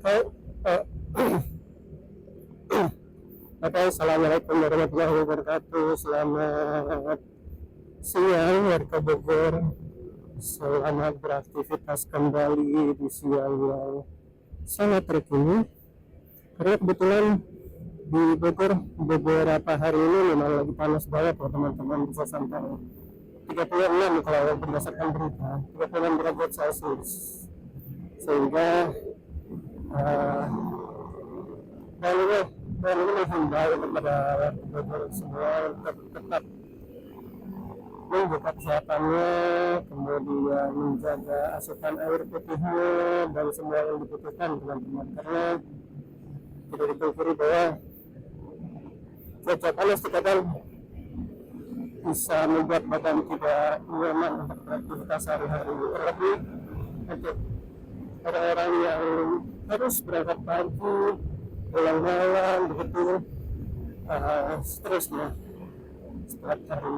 Oke, eh, oke, assalamualaikum warahmatullahi wabarakatuh. Selamat siang warga Bogor. Selamat beraktivitas kembali di siang yang sangat terik ini. Karena kebetulan di Bogor beberapa hari ini memang lagi panas banget ya teman-teman, bisa sampai 36 kalau berdasarkan berita, 36 derajat Celcius. Sehingga dan ini menghimbau kepada Bogor semua untuk tetap menjaga kesehatannya, kemudian menjaga asupan air putihnya dan semua yang dibutuhkan teman-teman, karena tidak dipungkiri bahwa cuaca panas terkadang bisa membuat badan tidak nyaman untuk beraktivitas sehari-hari, terlebih untuk orang-orang yang harus berangkat pagi pulang malam begitu, stresnya setiap hari.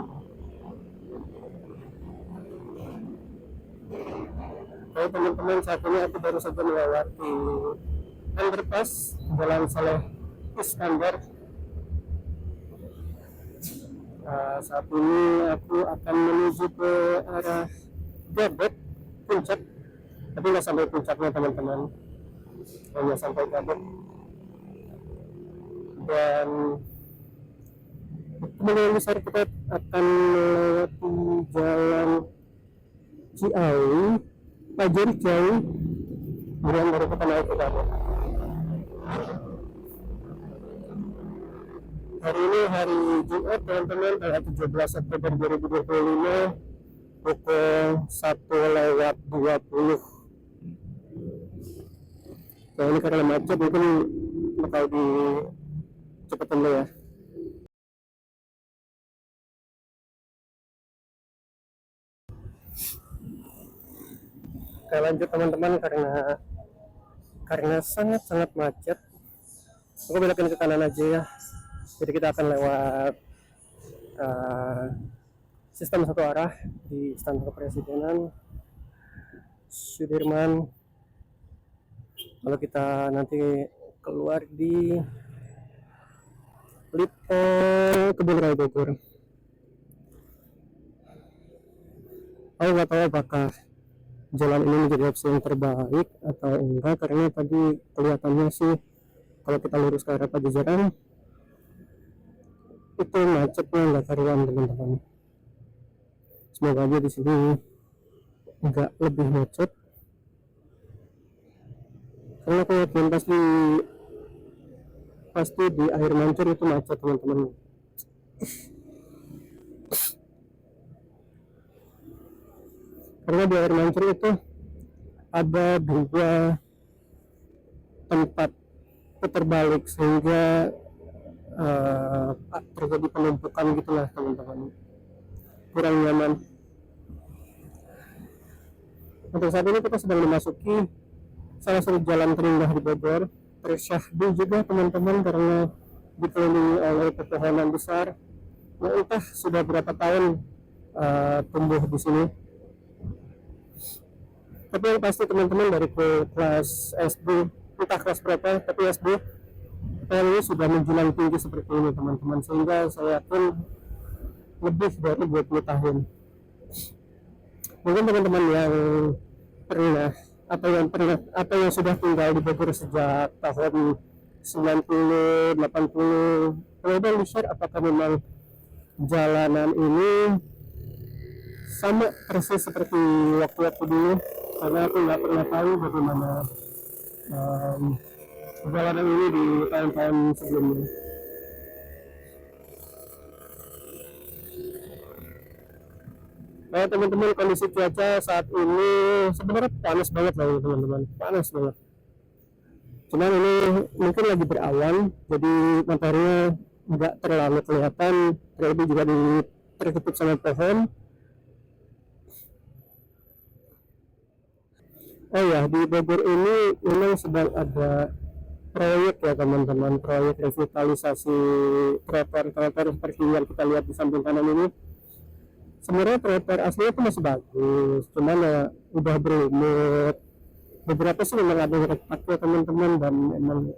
Oke teman-teman, saat ini aku baru saja melewati underpass Jalan Saleh Iskandar. Saat ini aku akan menuju ke arah Gadok Puncak, tapi nggak sampai puncaknya teman-teman, hanya sampai Gadok. Dan kemudian besar kita akan melewati jalan Ciawi, Pajer Ciawi, kemudian baru kita naik ke Gadok. Hari ini hari Jumat teman-teman, tanggal 17 Oktober 2025, pukul 1:20. Nah ini karena macet mungkin bakal dicepetin dulu ya. Oke lanjut teman-teman, karena sangat-sangat macet, aku belokin ke kanan aja ya. Jadi kita akan lewat sistem satu arah di Istana Kepresidenan Sudirman. Kalau kita nanti keluar di Lipo Kebun Raya Bogor. Aku nggak tahu apakah jalan ini menjadi opsi yang terbaik atau enggak, karena tadi kelihatannya sih kalau kita lurus ke arah Pajajaran itu macetnya nggak karuan teman-teman. Semoga aja di sini nggak lebih macet, karena aku yakin pasti di akhir mancur itu macet teman-teman. Karena di air mancur itu ada dua tempat putar balik, sehingga terjadi penumpukan gitulah teman-teman, kurang nyaman. Untuk saat ini kita sedang memasuki salah satu jalan terindah di Bogor, tersyahdu juga teman-teman, karena dikelilingi oleh pepohonan besar yang entah sudah berapa tahun tumbuh di sini. Tapi yang pasti teman-teman, dari kelas SD, entah kelas berapa, tapi SD ini sudah menjulang tinggi seperti ini teman-teman, sehingga saya yakin lebih dari 20 tahun. Mungkin teman-teman yang pernah atau yang sudah tinggal di Bogor sejak tahun 90, 80, kemudian di-share apakah memang jalanan ini sama persis seperti waktu-waktu dulu, karena aku nggak pernah tahu bagaimana perjalanan ini di tahun-tahun sebelumnya. Nah teman-teman, kondisi cuaca saat ini sebenarnya panas banget loh teman-teman, panas banget. Cuman ini mungkin lagi berawan, jadi mataharinya nggak terlalu kelihatan, terlebih juga tertutup sama pohon. Oh ya, di Bogor ini memang sedang ada proyek ya teman-teman, proyek revitalisasi trotoar seperti yang kita lihat di samping kanan ini. Sebenarnya trotoar aslinya itu masih bagus, cuman ya udah berlumut, beberapa sih memang ada yang retaknya teman-teman, dan memang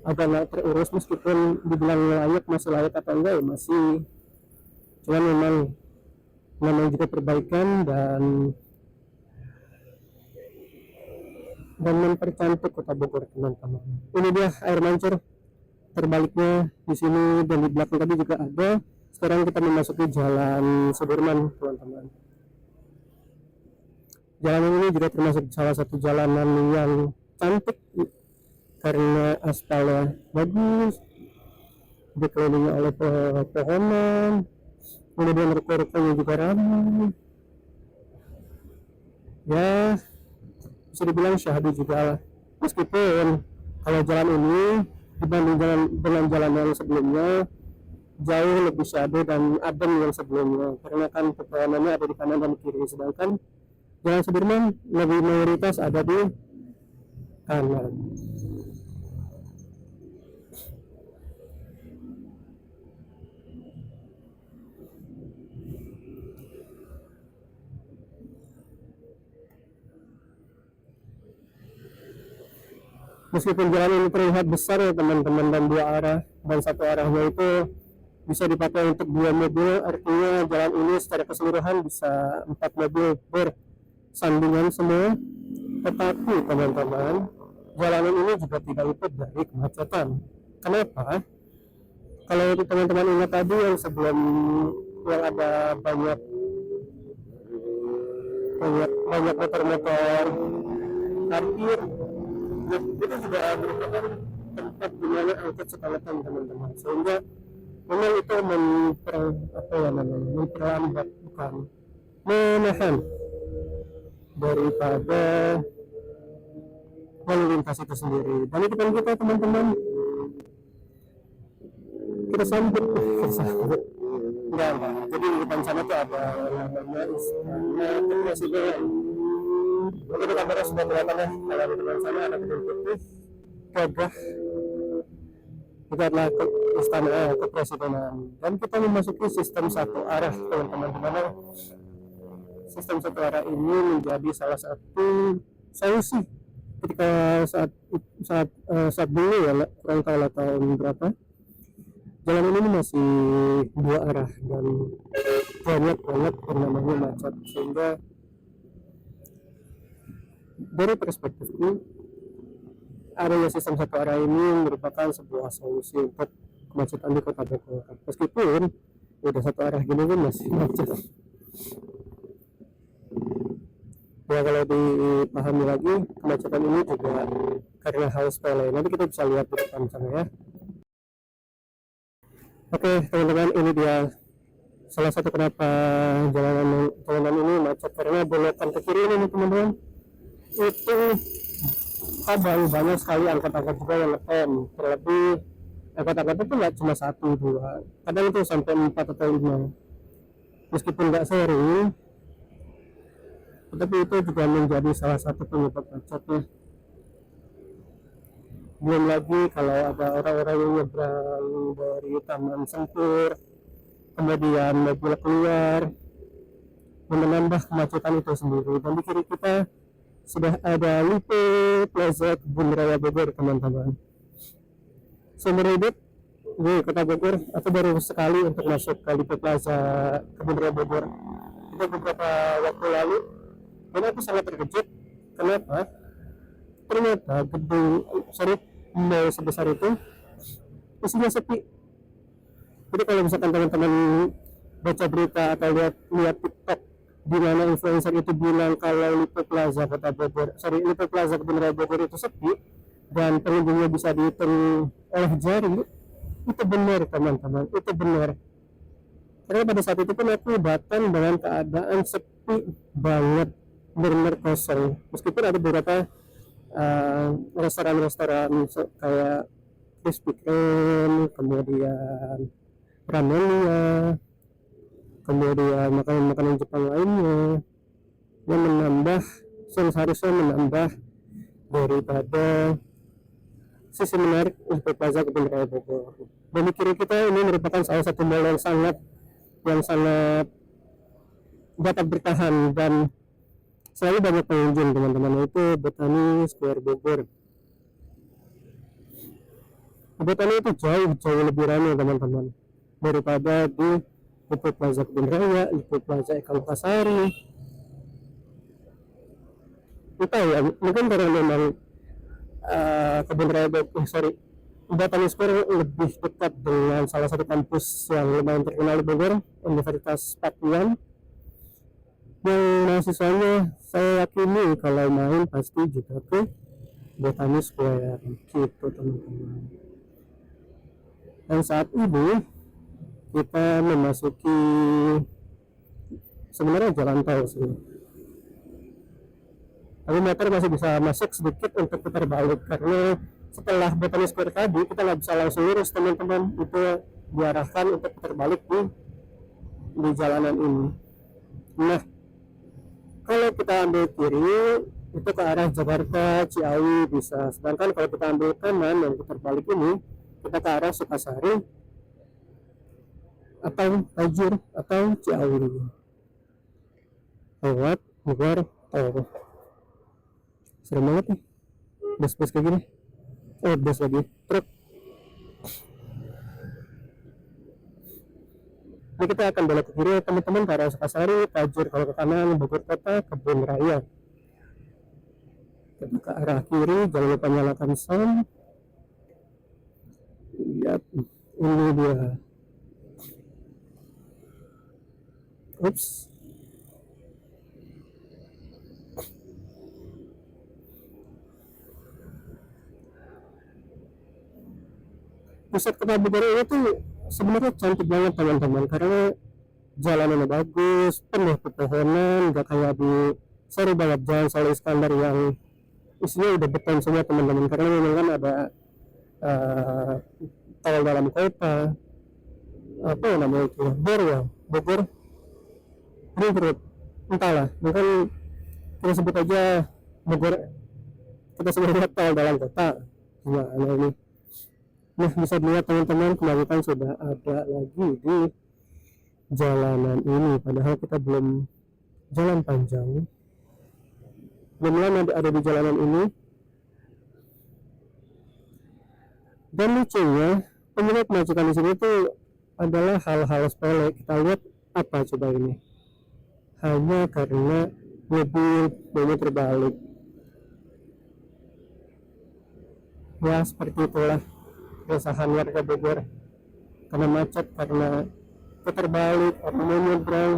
agak nggak terurus, meskipun dibilang layak, masih layak atau enggak ya masih, cuman memang namanya juga perbaikan dan mempercantik kota Bogor teman-teman. Ini dia air mancur terbaliknya di sini, dan di belakang tadi juga ada. Sekarang kita memasuki Jalan Sudirman teman-teman. Jalan ini juga termasuk salah satu jalanan yang cantik karena aspalnya bagus, dikelilingi oleh pohonan, kemudian ruko-rukonya juga ramai. Ya, bisa dibilang syahdu juga lah. Meskipun kalau jalan ini dibanding dengan jalan yang sebelumnya jauh lebih syahdu dan adem yang sebelumnya, karena kan pepohonannya ada di kanan dan kiri, sedangkan Jalan Sudirman lebih mayoritas ada di kanan. Meskipun jalan ini terlihat besar ya teman-teman, dan dua arah, dan satu arahnya itu bisa dipakai untuk 2 mobil, artinya jalan ini secara keseluruhan bisa 4 mobil bersandingan semua. Tetapi teman-teman, jalanan ini juga tidak luput dari kemacetan. Kenapa? Kalau teman-teman ingat tadi yang sebelum, yang ada banyak motor-motor parkir, nah, itu juga merupakan tempat di mana angkot sekolahkan teman-teman, sehingga memang itu memperlambat, bukan menahan daripada lalu lintas itu sendiri. Dan di depan kita teman-teman, kita sambut enggak, jadi di depan sana tuh ada namanya Istana Kepresiden. Mungkin kabarnya sudah kelihatan ya, kalau di depan sana ada gedung putih gagah, itu adalah Istana Kepresidenan. Dan kita memasuki sistem satu arah teman-teman, dimana sistem satu arah ini menjadi salah satu solusi ketika saat dulu ya, kurang tahu lah tahun berapa, jalan ini masih 2 arah dan banyak yang namanya macet, sehingga dari perspektif ini adanya sistem satu arah ini merupakan sebuah solusi untuk kemacetan di kota Bogor. Meskipun udah satu arah gini pun masih macet. Ya, kalau dipahami lagi, kemacetan ini juga karena hal sepele. Nanti kita bisa lihat di depan sana ya. Oke teman-teman, ini dia salah satu kenapa jalanan ini macet, karena belokan ke kiri ini teman-teman, itu kadang banyak sekali angkot-angkot juga yang ngetem. Terlebih angkot-angkot itu nggak cuma 1-2, kadang itu sampai 4 atau 5. Meskipun nggak sering, tetapi itu juga menjadi salah satu penyebab macetnya. Belum lagi kalau ada orang-orang yang nyebrang dari Taman Sempur, kemudian mobil keluar, menambah kemacetan itu sendiri. Dan di kiri kita sudah ada Lipo Plaza Kebun Raya Bogor teman-teman. Seumur hidup di kota Bogor atau baru sekali untuk masuk ke Lipo Plaza Kebun Raya Bogor itu beberapa waktu lalu, dan aku sangat terkejut. Kenapa? Ternyata mall sebesar itu isinya sepi. Jadi kalau misalkan teman-teman baca berita atau lihat TikTok di mana influencer itu bilang kalau Lipo Plaza Kebun Raya Bogor itu sepi dan pengunjungnya bisa dihitung oleh jari, itu benar teman-teman, itu benar. Karena pada saat itu pun aku datang dengan keadaan sepi banget, benar-benar kosong. Meskipun ada beberapa restoran-restoran kayak Krispy Kreme, kemudian Ramelia, kemudian makanan-makanan Jepang lainnya yang seharusnya menambah daripada sisi menarik untuk Plaza Kebun Raya Bogor. Dan di kiri kita ini merupakan salah satu mall yang sangat dapat bertahan dan selalu banyak pengunjung teman-teman, yaitu Botani Square Bogor. Botani itu jauh lebih ramai teman-teman daripada di Lipo Plaza Kebun Raya, Lipo Plaza Eka Lokasari. Kita ya mungkin karena memang Kebun Raya Botani Square lebih dekat dengan salah satu kampus yang lumayan terkenal di Bogor, Universitas Pakuan, yang mahasiswanya saya yakini kalau main pasti juga ke Botani Square gitu teman-teman. Dan saat ini kita memasuki sebenarnya jalan tol sih, tapi motor masih bisa masuk sedikit untuk putar balik, karena setelah Botani Square tadi kita nggak bisa langsung lurus teman-teman, itu diarahkan untuk putar balik di jalanan ini. Nah, kalau kita ambil kiri itu ke arah Jakarta Ciawi bisa, sedangkan kalau kita ambil kanan yang putar balik ini kita ke arah Sukasari atau Tajur atau Ciawi lewat luar tol. Serem banget nih bus-bus kayak gini. Bus lagi, truk. Ini kita akan belok ke kiri teman-teman ke arah Sukasari, Tajur, kalau ke kanan Bogor Kota, Kebun Raya. Kita ke arah kiri, jangan lupa nyalakan sound. Lihat, ini dia. Ups. Pusat kota Bogor itu sebenarnya cantik banget teman-teman, karena jalanannya bagus, penuh pepohonan, gak kayak di seru banget Jalan Saleh Iskandar yang isinya udah beton semua teman-teman, karena memang kan ada tol dalam kota, apa yang namanya itu, Bogor Ring Road, entahlah, mungkin kita sebut aja Bogor, kita sebut tol dalam kota. Nah, ini bisa dilihat teman-teman, kemacetan sudah ada lagi di jalanan ini, padahal kita belum jalan panjang, belum lama ada di jalanan ini. Dan lucunya penyebab kemacetan di sini itu adalah hal-hal sepele. Kita lihat apa coba ini, hanya karena mobil terbalik. Ya seperti itulah keresahan warga Bogor karena macet, karena putar balik, orang mau nyebrang,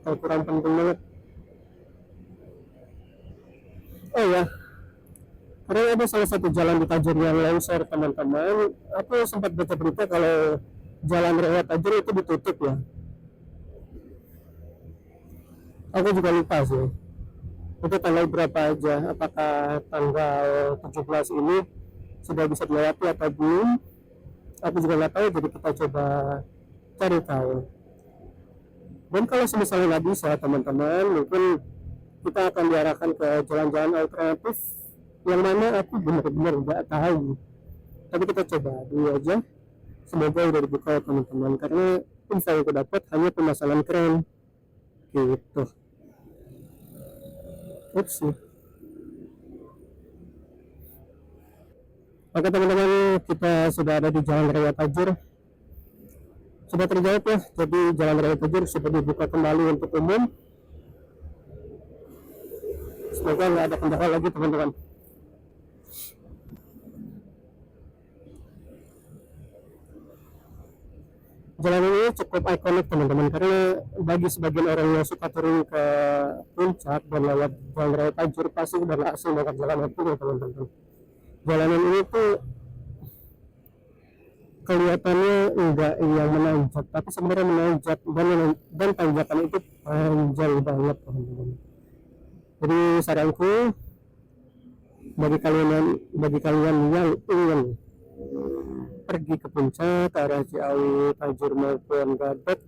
kurang penting banget. Oh ya, karena ada salah satu jalan di Tajur yang longsor teman-teman. Aku sempat baca berita kalau jalan raya Tajur itu ditutup ya. Aku juga lupa sih itu tanggal berapa aja, apakah tanggal 17 ini sudah bisa dilewati atau belum, aku juga nggak tahu, jadi kita coba cari tahu. Dan kalau misalnya nggak bisa teman-teman, mungkin kita akan diarahkan ke jalan-jalan alternatif yang mana aku benar-benar nggak tahu, tapi kita coba dulu aja, semoga udah dibuka teman-teman, karena info yang aku dapat hanya pemasangan keren gitu. Ups. Oke teman-teman, kita sudah ada di Jalan Raya Tajur. Sudah terjawab ya, jadi Jalan Raya Tajur sudah dibuka kembali untuk umum. Semoga nggak ada kendala lagi teman-teman. Jalan ini cukup ikonik teman-teman, karena bagi sebagian orang yang suka turun ke puncak dan lewat Jalan Raya Tajur pasti udah langsung lewat jalan itu teman-teman. Jalanan ini tuh kelihatannya enggak yang menanjak, tapi sebenarnya menanjak, dan tanjakan itu panjang banget teman-teman. Jadi saranku bagi kalian yang ingin pergi ke puncak ke arah Ciawi, Tajur maupun Gadot,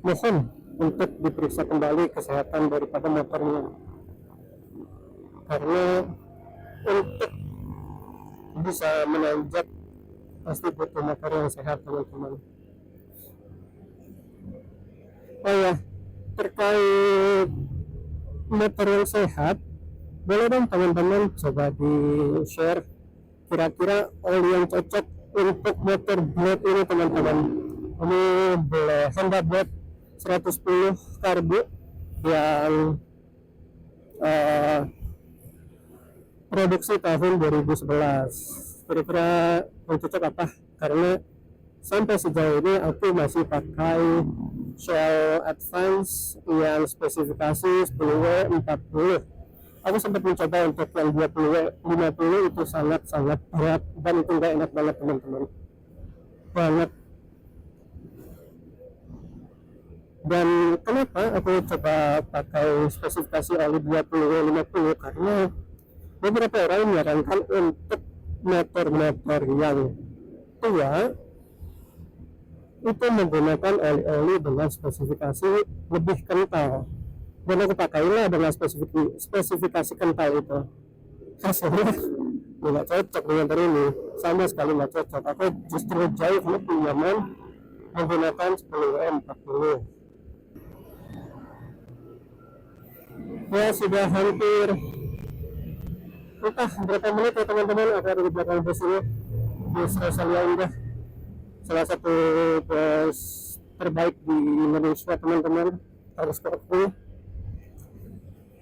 mohon untuk diperiksa kembali kesehatan daripada motornya, karena untuk bisa menanjak pasti butuh motor yang sehat teman-teman. Oh ya, terkait motor yang sehat, boleh dong teman-teman coba di share kira-kira oli yang cocok untuk motor Blade ini teman-teman. Ini boleh Honda Blade 110 karbu yang produksi tahun 2011. Kira-kira yang cocok apa? Karena sampai sejauh ini aku masih pakai Shell Advance yang spesifikasi 10W40. Aku sempat mencoba untuk yang 20W50 itu sangat-sangat berat dan itu nggak enak banget teman-teman, banget. Dan kenapa aku coba pakai spesifikasi oli 20W50? Karena beberapa orang menyarankan untuk motor-motor yang tua itu menggunakan oli-oli dengan spesifikasi lebih kental, dan aku pakailah dengan spesifikasi kental itu. Hasilnya nggak cocok dengan motor ini, sama sekali nggak cocok. Aku justru jauh lebih nyaman menggunakan 10W40. Ya sudah hampir entah berapa menit ya teman-teman, aku ada di belakang bus ini, bus Rosalia Indah, salah satu bus terbaik di Indonesia teman-teman, harus diakui.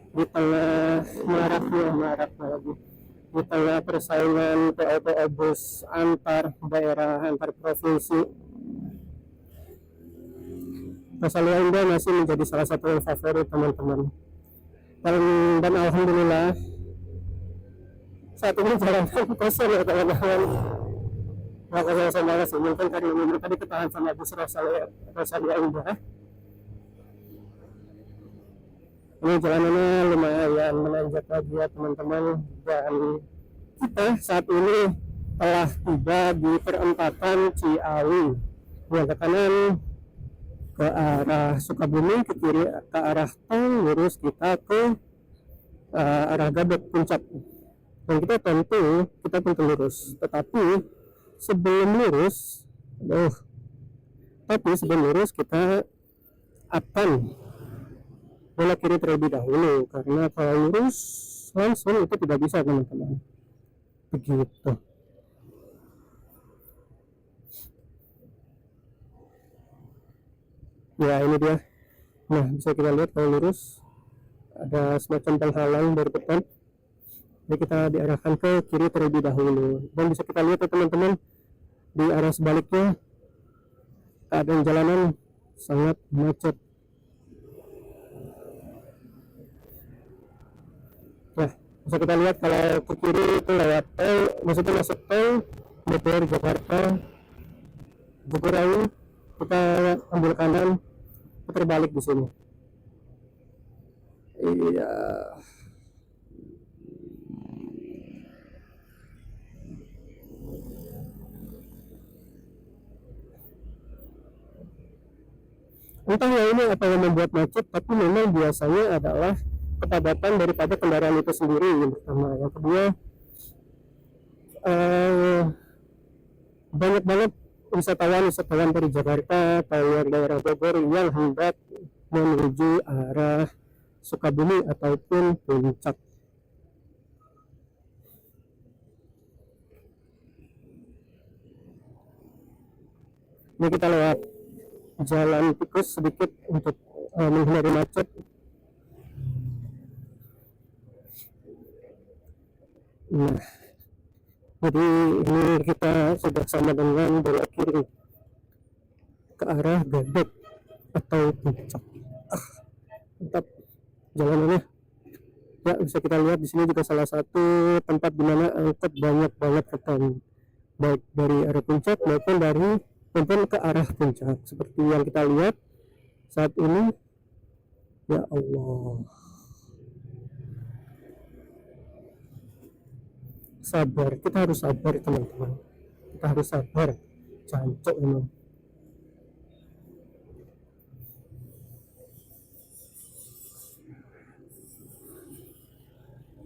Di tengah maraknya lagi, di tengah persaingan PO bus antar daerah, antar provinsi, Rosalia Indah masih menjadi salah satu yang favorit teman-teman. Dan alhamdulillah saat ini jalan kosong ya teman-teman. Nggak kosong sama sih, mungkin karena minggu tadi ketahan sama bus Rosalia Indah. Ini jalanannya lumayan menanjak lagi ya teman-teman, dan kita saat ini telah tiba di perempatan Ciawi, yang ke kanan ke arah Sukabumi, ke kiri ke arah tol, lurus kita ke arah Gadok Puncak. Dan kita tentu lurus, tetapi sebelum lurus kita akan belok kiri terlebih dahulu, karena kalau lurus langsung itu tidak bisa teman-teman, begitu. Ya ini dia. Nah, bisa kita lihat kalau lurus ada semacam penghalang dari depan, jadi kita diarahkan ke kiri terlebih dahulu. Dan bisa kita lihat ya teman-teman, di arah sebaliknya keadaan jalanan sangat macet. Nah, bisa kita lihat kalau ke kiri itu lewat tol, maksudnya masuk tol Bogor Jakarta Jagorawi, kita ambil kanan, putar balik di sini. Iya. Entah ya ini apa yang membuat macet, tapi memang biasanya adalah kepadatan daripada kendaraan itu sendiri, yang pertama. Yang kedua, banyak banget wisatawan dari Jakarta atau daerah Bogor yang hendak menuju arah Sukabumi ataupun Puncak. Ini kita lewat jalan tikus sedikit untuk menghindari macet. Nah, jadi ini kita sudah sama dengan belok kiri ke arah Gadok atau Puncak. Mantap jalanannya. Ya, bisa kita lihat di sini juga salah satu tempat di mana angkot banyak banget datang, baik dari arah Puncak maupun ke arah Puncak, seperti yang kita lihat saat ini. Ya Allah, sabar, kita harus sabar teman-teman, kita harus sabar. Cancok memang.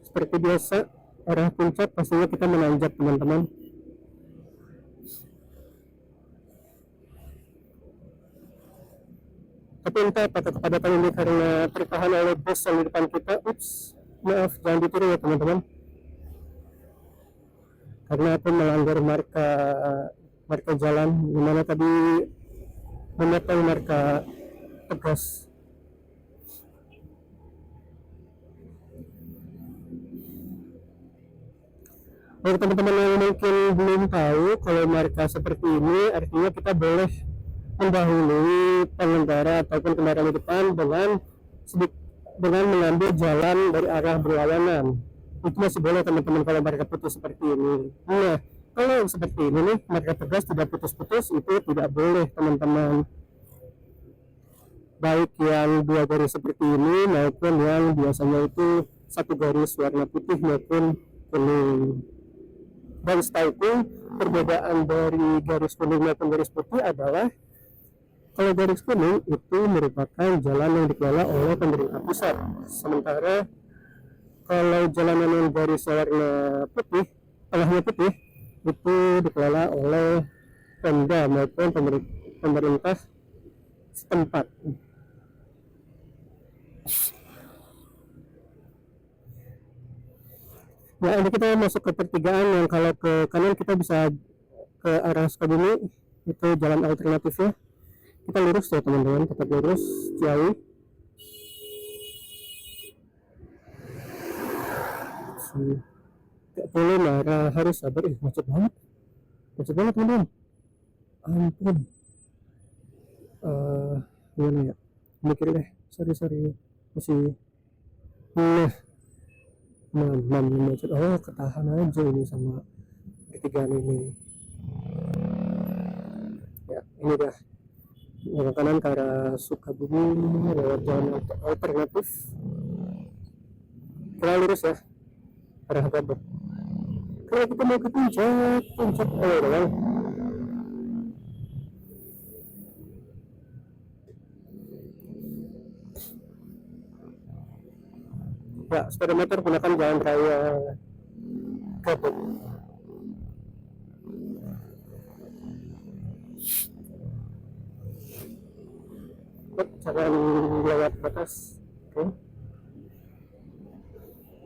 Seperti biasa arah Puncak pastinya kita menanjak teman-teman. Tapi entah apakah kepadatan ini karena tertahan oleh bus yang di depan kita. Ups, maaf, jangan ditiru ya teman-teman. Karena aku melanggar marka marka jalan, dimana tadi memotong marka tegas. Bagi teman-teman yang mungkin belum tahu, kalau marka seperti ini artinya kita boleh mendahului pengendara ataupun kendaraan di depan dengan mengambil jalan dari arah berlawanan. Itu masih boleh teman-teman kalau marka putus seperti ini. Nah, kalau seperti ini nih, marka tegas tidak putus-putus, itu tidak boleh teman-teman. Baik yang dua garis seperti ini maupun yang biasanya itu satu garis warna putih maupun kuning. Dan setahuku perbedaan dari garis kuning maupun garis putih adalah kalau garis kuning itu merupakan jalan yang dikelola oleh pemerintah pusat, sementara kalau jalanan yang garis warna putih, tengahnya putih, itu dikelola oleh Pemda maupun pemerintah setempat. Nah, ini kita masuk ke pertigaan yang kalau ke kanan kita bisa ke arah Sukabumi, itu jalan alternatifnya. Kita lurus ya teman-teman, tetap lurus jauh. Gak boleh marah, harus sabar. Macet banget teman-teman. Ampun. Gimana ya? Mikir deh. Sorry. Masih. Macet. Oh, ketahan aja ini sama pertigaan ini. Ya, ini dah. Yang kanan ke arah Sukabumi lewat jalan alternatif. Kita lurus ya, arah Gabok. Kalau kita mau ke puncak doang. Ya, sepeda motor gunakan jalan raya Gabok. Jangan lewat batas. Oke.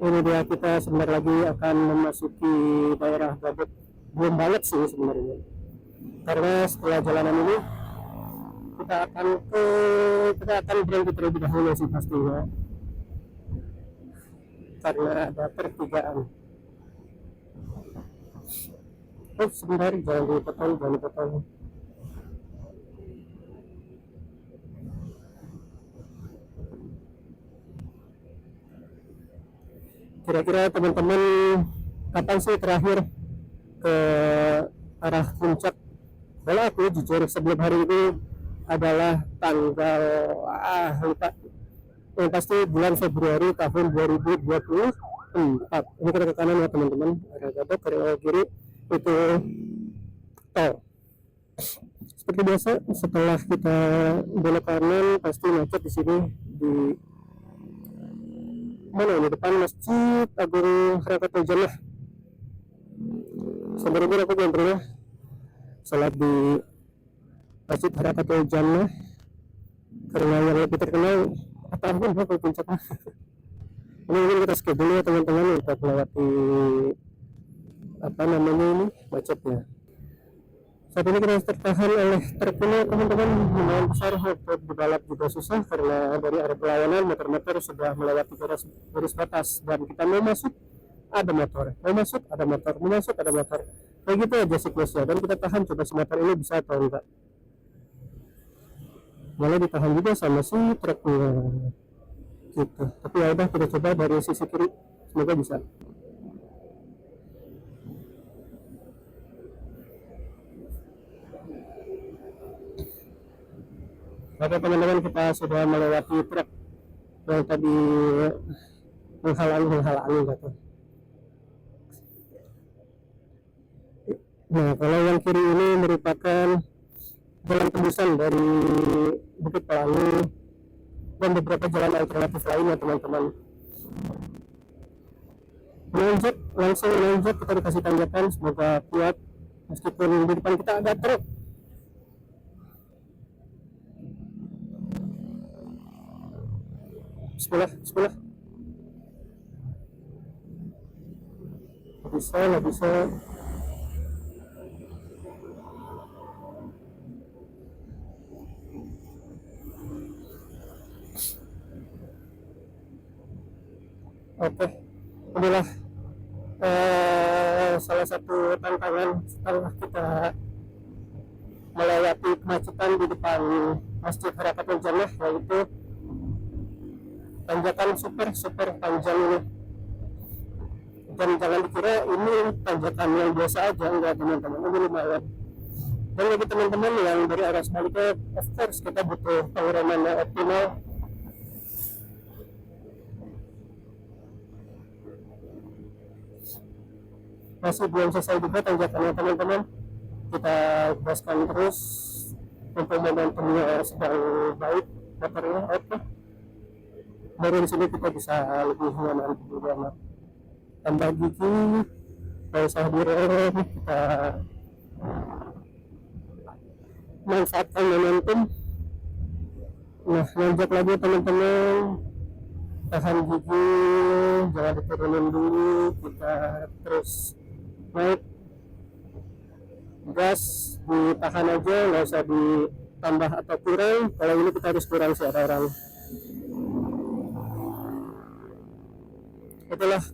Ini dia, kita sebentar lagi akan memasuki daerah Gabok. Belum banget sih sebenarnya, karena setelah jalanan ini kita akan berhenti terlebih dahulu sih pastinya, karena ada pertigaan. Oh sebentar, jangan dipotong. Kira-kira teman-teman kapan sih terakhir ke arah puncak? Kalau aku jujur sebelum hari ini adalah tanggal lupa, yang pasti bulan Februari tahun 2024. Ini kita ke kanan ya teman-teman, arah Gabok, ke kiri itu tol. Seperti biasa, setelah kita belok kanan pasti macet di sini, di mana ini, depan Masjid Agung Harakatul Jannah. Sebenarnya aku belum pernah salat di Masjid Harakatul Jannah, karena yang lebih terkenal apapun kalau puncaknya. Ini mungkin kita skip dulu ya teman-teman untuk melewati ini macetnya. Saat ini kita tertahan oleh truk ini teman-teman, lumayan besar, untuk dibalap juga susah karena dari arah berlawanan motor-motor sudah melewati garis batas, dan kita mau masuk ada motor, kayak gitu aja siklusnya, dan kita tahan coba si motor ini bisa atau enggak. Malah ditahan juga sama si truknya gitu, tapi ya udah, kita coba dari sisi kiri, semoga bisa. Oke teman-teman, kita sudah melewati truk yang tadi menghalangi gitu. Nah, kalau yang kiri ini merupakan jalan tembusan dari Bukit Pelangi dan beberapa jalan alternatif lainnya teman-teman. Langsung menanjak, kita dikasih tanjakan, semoga kuat meskipun di depan kita ada truk. Bismillah, bismillah. Nggak bisa. Oke, inilah salah satu tantangan setelah kita melewati kemacetan di depan Masjid Harakatul Jannah, yaitu tanjakan super panjang ini. Dan jangan dikira ini tanjakan yang biasa aja, enggak teman-teman, ini lumayan. Dan bagi teman-teman yang dari arah sebaliknya, of course kita butuh pengereman yang optimal. Masih belum selesai juga tanjakannya teman-teman, kita gaskan terus untuk momentumnya sedang baik motornya. Oke, dari sini kita bisa lebih nyaman juga. Tambah gigi, nggak usah direm, kita manfaatkan momentum. Nah, lanjut lagi teman-teman, tahan gigi, jangan diturunin dulu, kita terus naik gas, ditahan aja, nggak usah ditambah atau kurang. Kalau ini kita harus kurang sih, ada orang. Itulah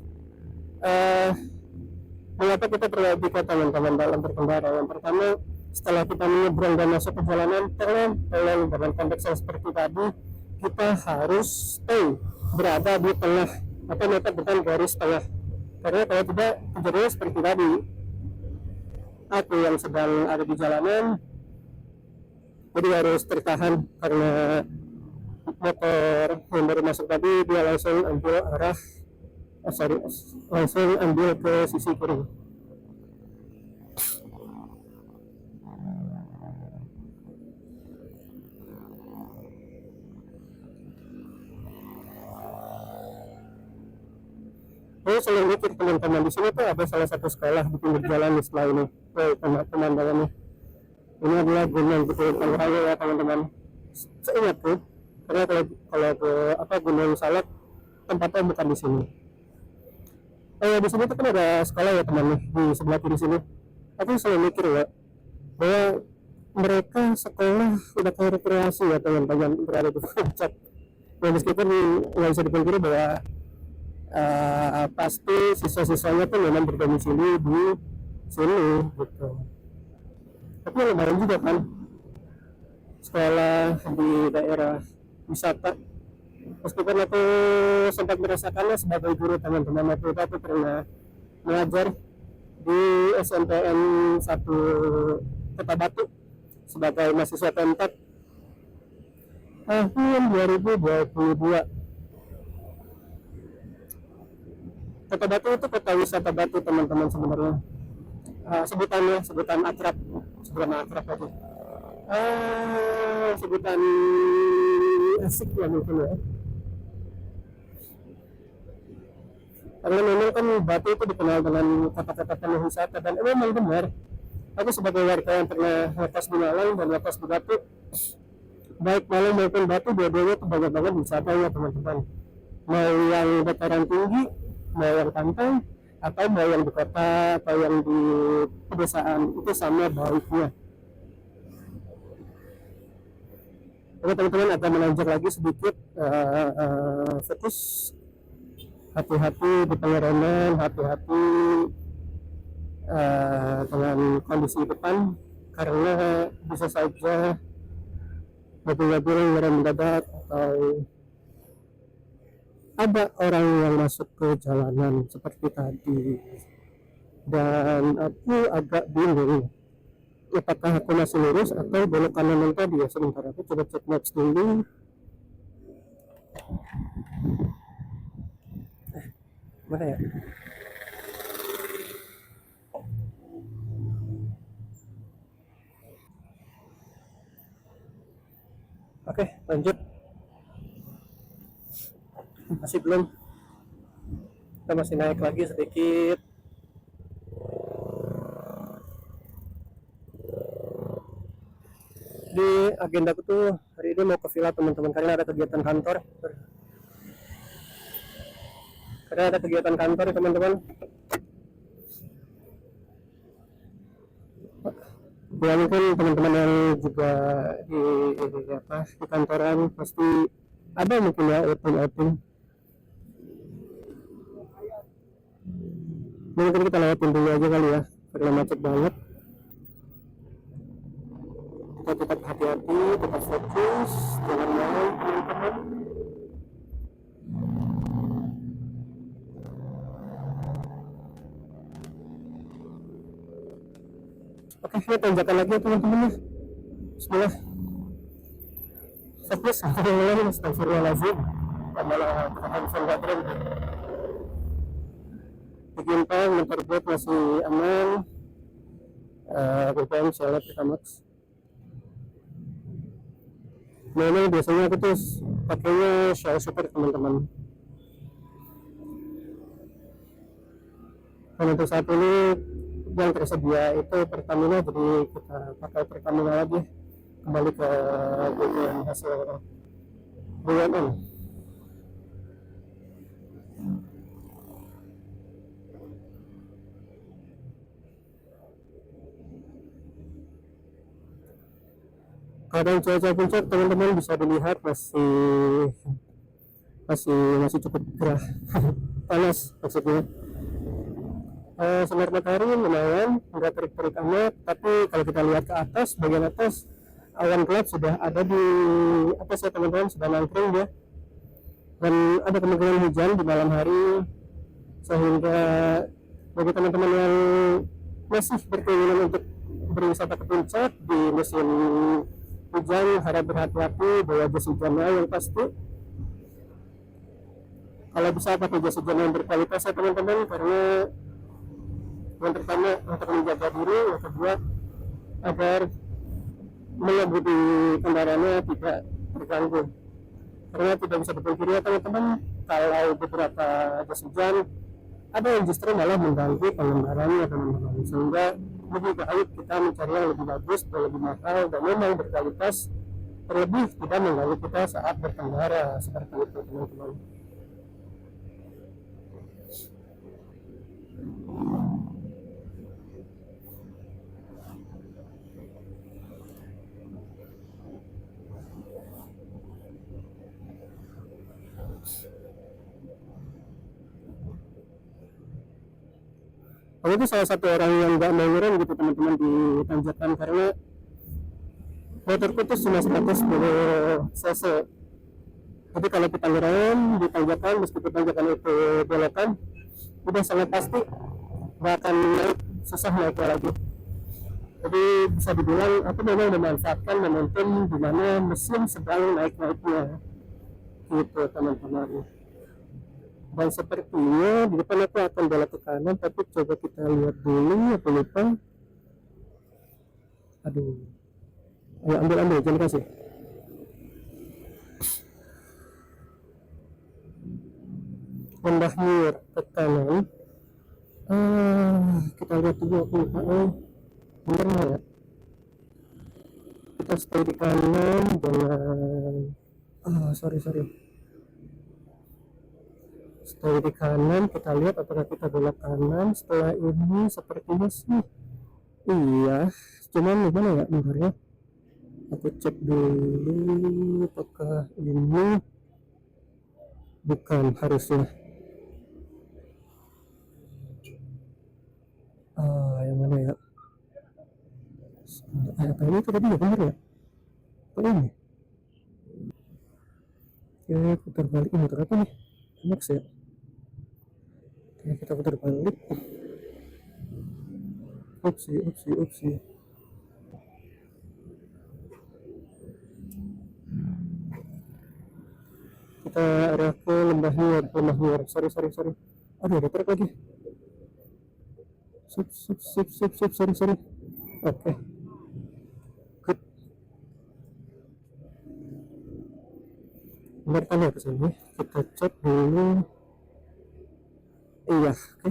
mengapa kita perlu etika teman-teman dalam berkendara. Yang pertama, setelah kita menyeberang dan masuk perjalanan, pelan-pelan dalam konteks yang seperti tadi, kita harus stay berada di tengah atau mepet depan garis tengah. Karena kalau tidak, kejadiannya seperti tadi, aku yang sedang ada di jalanan jadi harus tertahan karena motor yang baru masuk tadi dia langsung ambil arah langsung ambil ke sisi kiri. Saya selalu mikir teman-teman, di sini tuh ada salah satu sekolah di pinggir jalan di sebelah ini. Pemandangannya ini adalah Gunung Bukit Raya ya teman-teman. Seingatku, karena kalau ke Gunung Salak tempatnya bukan di sini. Di sini tuh kan ada sekolah ya teman, di sebelah kiri sini. Aku selalu mikir ya bahwa mereka sekolah udah kayak rekreasi ya teman-teman, berada di puncak. Nah, meskipun nggak bisa dipungkiri bahwa pasti siswa-siswanya tuh memang berdomisili di sini gitu. Tapi lumayan juga kan sekolah di daerah wisata. Meskipun aku sempat merasakannya sebagai guru teman-teman, aku pernah mengajar di SMPN 1 Kota Batu sebagai mahasiswa Pemkab tahun 2022. Kota Batu itu kota wisata Batu teman-teman sebenarnya. Sebutan akrab aja. Sebutan asik ya mungkin ya. Karena memang kan Batu itu dikenal dengan kata-kata penuh wisata, dan memang benar. Aku sebagai warga yang pernah lepas di Malang dan lepas di Batu, baik Malang maupun Batu, dua-duanya itu banyak banget wisata ya teman-teman. Mau yang dataran tinggi, mau yang pantai, atau mau yang di kota atau yang di pedesaan, itu sama baiknya. Oke teman-teman, akan menanjak lagi sedikit, fokus, hati-hati di pengereman, hati-hati dengan kondisi depan, karena bisa saja mobil-mobil ngerem mendadak atau ada orang yang masuk ke jalanan seperti tadi. Dan aku agak bingung apakah aku masih lurus atau belok kanan yang tadi ya. Sebentar aku coba cek maps dulu. Mana ya? Oke, lanjut. Masih belum. Kita masih naik lagi sedikit. Di agenda aku tuh hari ini mau ke villa teman-teman, karena ada kegiatan kantor. karena ada kegiatan kantor ya teman-teman. Ya mungkin teman-teman yang juga di kantoran pasti ada mungkin ya outing. Mungkin kita lewatin dulu aja kali ya karena macet banget. Kita tetap hati-hati, tetap fokus, jangan main teman-teman. Oke, ini tanjakan lagi ya teman-teman ya. Bismillah. Fokus, astagfirullahaladzim. Malah handphone gak keren. Bikin pang, motor buat masih aman. BBM Shell Pertamax. Memang biasanya aku tuh pakainya Shell Super teman-teman. Dan untuk saat ini yang tersedia itu Pertamina, jadi kita pakai Pertamina lagi, kembali ke BBM hasil BUMN. Keadaan cuaca puncak teman-teman bisa dilihat masih cukup gerah panas maksudnya. Sinar matahari lumayan, nggak terik-terik amat, tapi kalau kita lihat ke atas, bagian atas awan gelap sudah ada di atas ya teman-teman, sudah nangkring dia, dan ada kemungkinan hujan di malam hari, sehingga bagi teman-teman yang masih berkeinginan untuk berwisata ke puncak di musim hujan, harap berhati-hati bawa jas hujannya yang pasti. Kalau bisa pakai jas hujan yang berkualitas ya teman-teman, karena yang pertama untuk menjaga diri, yang kedua agar mengemudi kendaraannya tidak terganggu. Karena tidak bisa dipungkiri ya teman-teman, kalau beberapa jas hujan ada yang justru malah mengganggu pengendaranya teman-teman, sehingga lebih baik kita mencari yang lebih bagus dan lebih mahal dan memang berkualitas, terlebih tidak mengganggu kita saat berkendara, seperti itu teman-teman. Aku itu salah satu orang yang nggak mau ngerem gitu teman-teman di tanjakan, karena motorku tuh cuma 110 cc. Jadi kalau kita ngerem di tanjakan, meskipun tanjakan itu belokan, udah sangat pasti nggak akan naik, susah naik lagi. Jadi bisa dibilang aku memang memanfaatkan momentum di mana mesin sedang naik-naiknya gitu teman-teman. Dan sepertinya di depan aku akan belok ke kanan, tapi coba kita lihat dulu, aku lupa. Aduh, ayo ambil, jangan kasih. Lembah Mur ke kanan. Kita lihat dulu, aku lupa. Bener nggak ya? Kita stay di kanan, jangan. Sorry. Stay di kanan, kita lihat apakah kita belok kanan. Setelah ini sepertinya sih iya, cuman gimana ya, bentar ya, aku cek dulu apakah ini bukan, harusnya yang mana ya, apa ini tadi ya, bener ya, apa ini, oke putar balik, ini muter apa nih, enak ya. Oke, kita putar balik. Upsi. Kita arah ke Lembah Nur. Sorry. Aduh, ada truk lagi. Sip. Sorry. Oke. Good. Bentar kan ya kesini. Kita cek dulu. Iya, oke.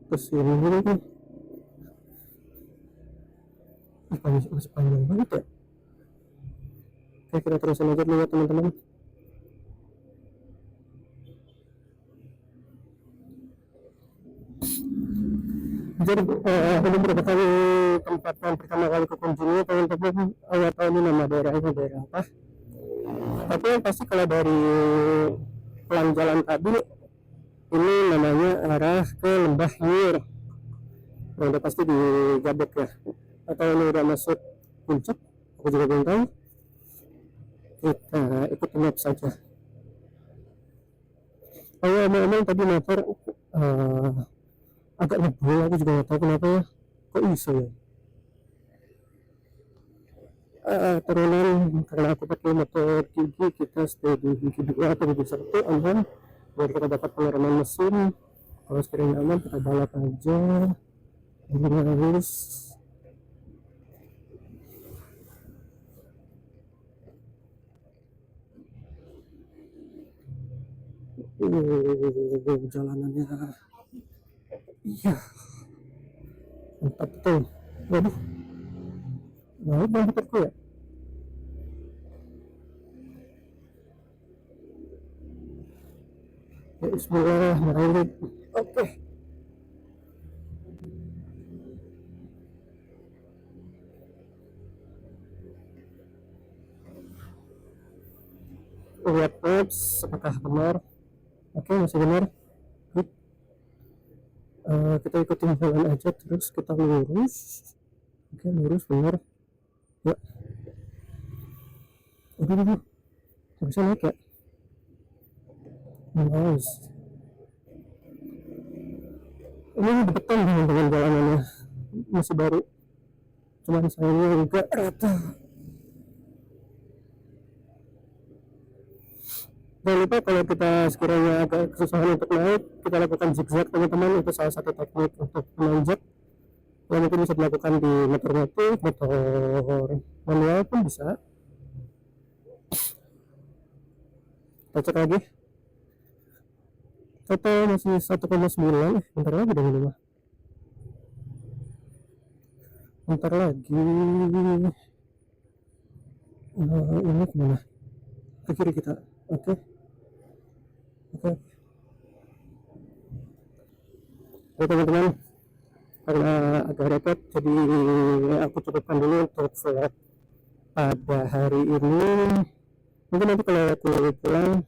Kesini dulu kan. Masih panjang banget ya. Oke, kita terusin aja dulu ya teman-teman. Jadi ini merupakan tempat yang pertama kali kunjungi teman-teman. Awal tahun ini nama daerahnya daerah apa, tapi yang pasti kalau dari pelang jalan tadi ini namanya arah ke Lembah Nyir. Nah, udah pasti di Gadok ya, atau ini udah masuk puncak, aku juga belum tahu. Kita ikut map saja. Oh ya, memang tadi motor agak ngebul, aku juga nggak tahu kenapa ya, kok iso ya. Turunan karena aku pakai motor gigi, kita stay di gigi 2 atau gigi 1 aman biar kita dapat pengalaman mesin. Kalau sekiranya aman kita balap aja, ini harus jalanannya, iya mantap tuh. Waduh, naik bang motorku ya. Ya bismillahirrahmanirrahim. Oke, lihat maps apakah benar. Oke, masih benar. Good. Kita ikutin jalan aja terus kita lurus. Oke, lurus benar ya. Aduh, bisa naik ya. Nice. Ini deketan teman-teman, jalanannya masih baru, cuman sayangnya enggak rata. Jangan lupa kalau kita sekiranya agak kesusahan untuk naik, kita lakukan zigzag teman-teman. Itu salah satu teknik untuk menanjak yang mungkin bisa dilakukan di motor metik, motor manual pun bisa. Kita cek lagi, total masih 1,9. Bentar lagi dong ini mah, bentar lagi. Ini kemana, ke kiri kita. Oke, oke. Oke teman-teman, karena agak repot jadi aku cukupkan dulu untuk vlog pada hari ini. Mungkin nanti kalau aku pulang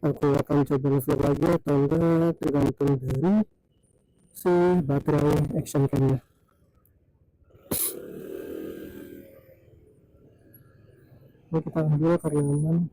aku akan coba vlog lagi atau enggak, tergantung dari si baterai action camnya. Ini kita ambil karyawan